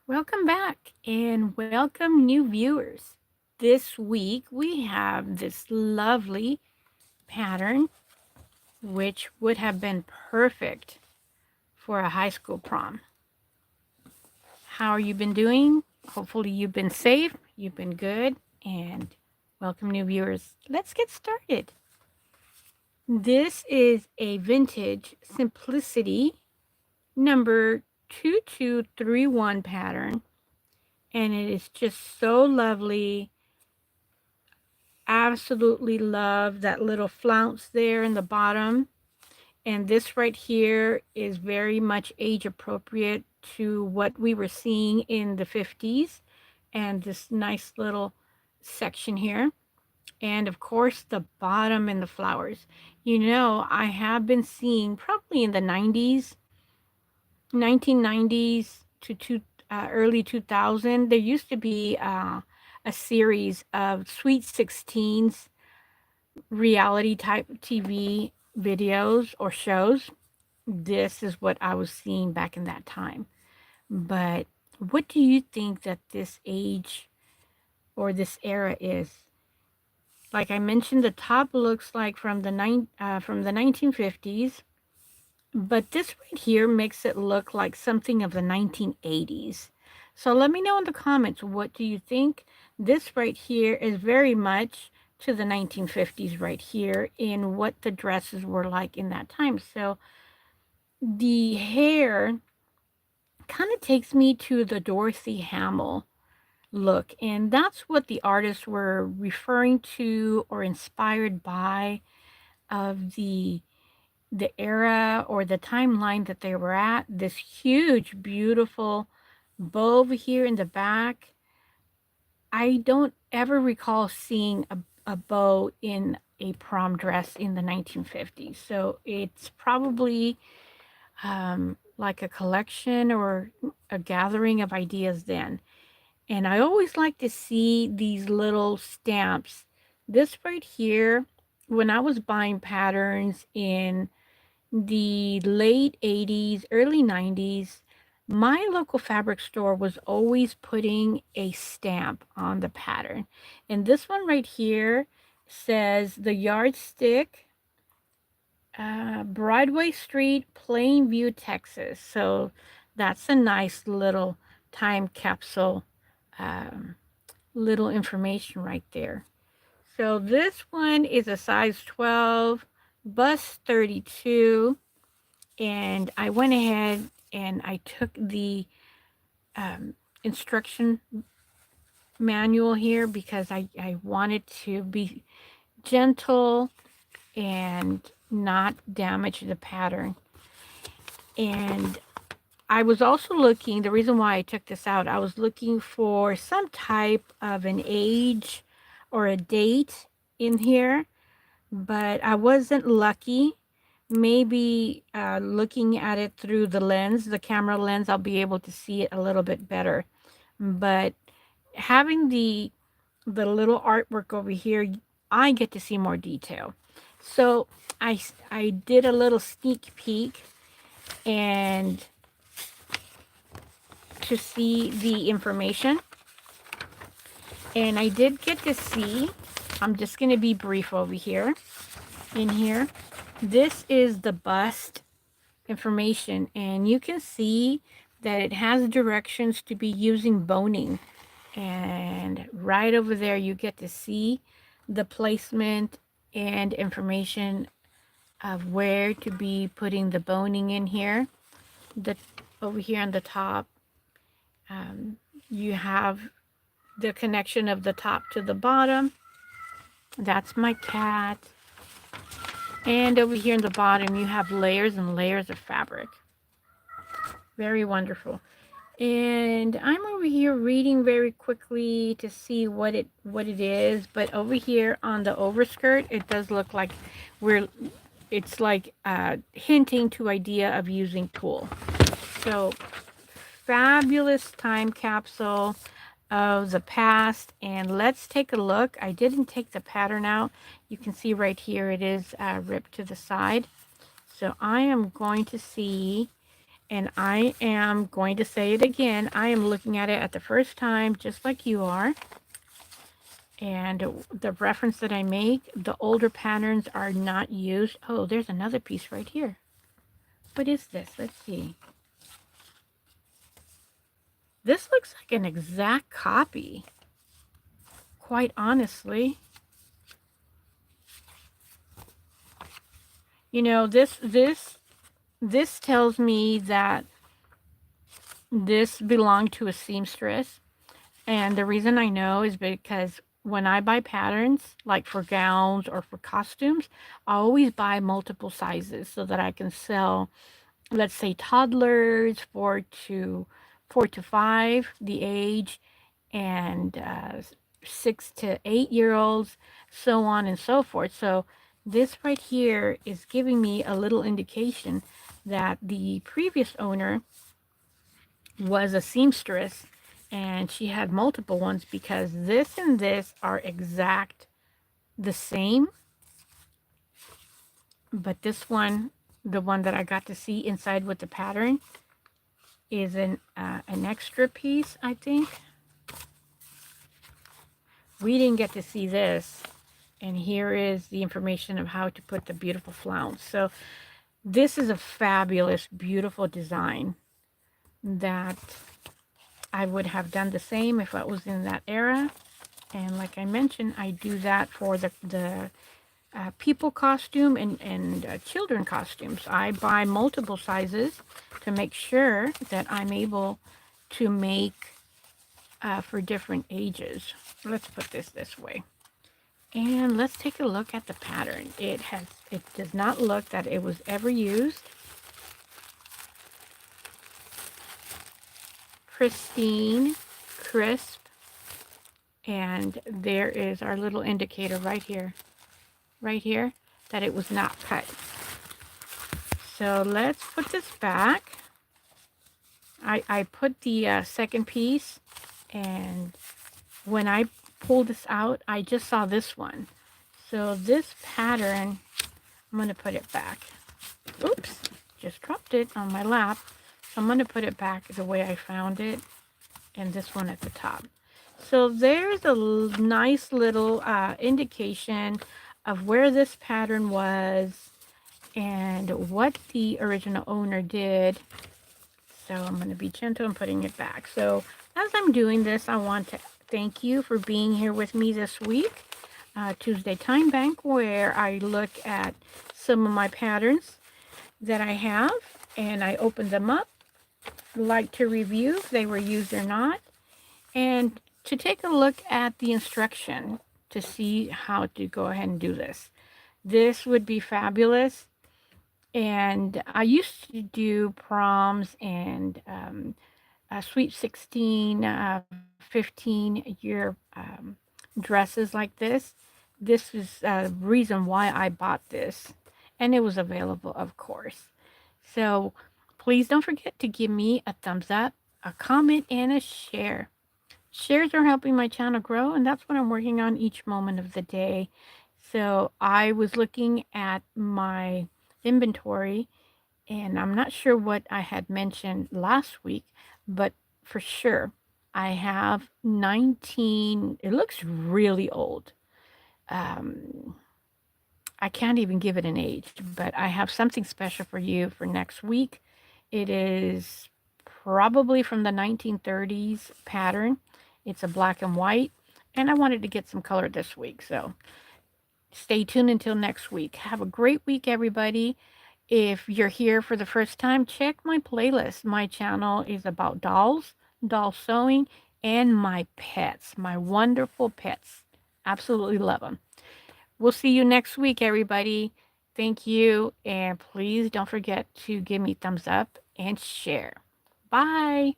Welcome back and welcome new viewers. This week we have this lovely pattern which would have been perfect for a high school prom. How are you been doing? Hopefully you've been safe, you've been good, and welcome new viewers. Let's get started. This is a vintage simplicity number 2231 pattern, and it is just so lovely. Absolutely love that little flounce there in the bottom. And this right here is very much age appropriate to what we were seeing in the 50s. And this nice little section here. And of course, the bottom and the flowers. You know, I have been seeing probably in the 90s, 1990s to early 2000, there used to be a series of Sweet 16s reality type TV videos or shows. This is what I was seeing back in that time. But what do you think that this age or this era is? Like I mentioned, the top looks like from the 1950s, but this right here makes it look like something of the 1980s. So let me know in the comments, what do you think? This right here is very much to the 1950s right here in what the dresses were like in that time. So the hair kind of takes me to the Dorothy Hamill look, and that's what the artists were referring to or inspired by of the era or the timeline that they were at. This huge, beautiful bow over here in the back. I don't ever recall seeing a bow in a prom dress in the 1950s. So it's probably like a collection or a gathering of ideas then. And I always like to see these little stamps. This right here, when I was buying patterns in the late 80s, early 90s, my local fabric store was always putting a stamp on the pattern. And this one right here says the yardstick, Broadway Street, Plainview, Texas. So that's a nice little time capsule, um, little information right there. So this one is a size 12, bust 32. And I went ahead and I took the instruction manual here because I wanted to be gentle and not damage the pattern. And I was also looking, the reason why I took this out, I was looking for some type of an age or a date in here, but I wasn't lucky. Maybe looking at it through the lens, the camera lens, I'll be able to see it a little bit better. But having the little artwork over here, I get to see more detail. So I did a little sneak peek and to see the information. And I did get to see, I'm just going to be brief over here, in here. This is the bust information, and you can see that it has directions to be using boning. And right over there, you get to see the placement and information of where to be putting the boning in here. Over here on the top, you have the connection of the top to the bottom. That's my cat. And over here in the bottom, you have layers and layers of fabric. Very wonderful. And I'm over here reading very quickly to see what it is. But over here on the overskirt, it does look like it's like hinting to idea of using tulle. So fabulous time capsule of the past. And let's take a look. I didn't take the pattern out. You can see right here it is ripped to the side. So I am going to see And I am going to say it again. I am looking at it at the first time, just like you are. And the reference that I make, the older patterns are not used. Oh, there's another piece right here. What is this? Let's see. This looks like an exact copy, quite honestly. You know, this tells me that this belonged to a seamstress. And the reason I know is because when I buy patterns, like for gowns or for costumes, I always buy multiple sizes so that I can sell, let's say, toddlers, 4 to 5, the age, and 6 to 8 year olds, so on and so forth. So this right here is giving me a little indication that the previous owner was a seamstress and she had multiple ones, because this and this are exact the same, but this one, the one that I got to see inside with the pattern, is an extra piece, I think. We didn't get to see this, and here is the information of how to put the beautiful flounce. So this is a fabulous, beautiful design that I would have done the same if I was in that era. And like I mentioned, I do that for the people costume and children costumes. I buy multiple sizes to make sure that I'm able to make for different ages. Let's put this way. And let's take a look at the pattern. It does not look that it was ever used. Pristine, crisp, and there is our little indicator right here, that it was not cut. So let's put this back. I put the second piece, and when I pulled this out, I just saw this one. So this pattern, I'm going to put it back. Oops, just dropped it on my lap. So I'm going to put it back the way I found it, and this one at the top. So there's a nice little indication of where this pattern was and what the original owner did. So I'm going to be gentle in putting it back. So as I'm doing this, I want to thank you for being here with me this week, Tuesday Time Bank, where I look at some of my patterns that I have and I open them up, like to review if they were used or not, and to take a look at the instruction to see how to go ahead and do this. This would be fabulous. And I used to do proms and Sweet 16, 15-year dresses like this. This is a reason why I bought this. And it was available, of course. So please don't forget to give me a thumbs up, a comment, and a share. Shares are helping my channel grow, and that's what I'm working on each moment of the day. So I was looking at my inventory, and I'm not sure what I had mentioned last week, but for sure I have 19, it looks really old. I can't even give it an age, but I have something special for you for next week. It is probably from the 1930s pattern. It's a black and white, and I wanted to get some color this week. So stay tuned until next week. Have a great week, everybody. If you're here for the first time, check my playlist. My channel is about dolls, doll sewing, and my pets, my wonderful pets. Absolutely love them. We'll see you next week, everybody. Thank you, and please don't forget to give me thumbs up and share. Bye.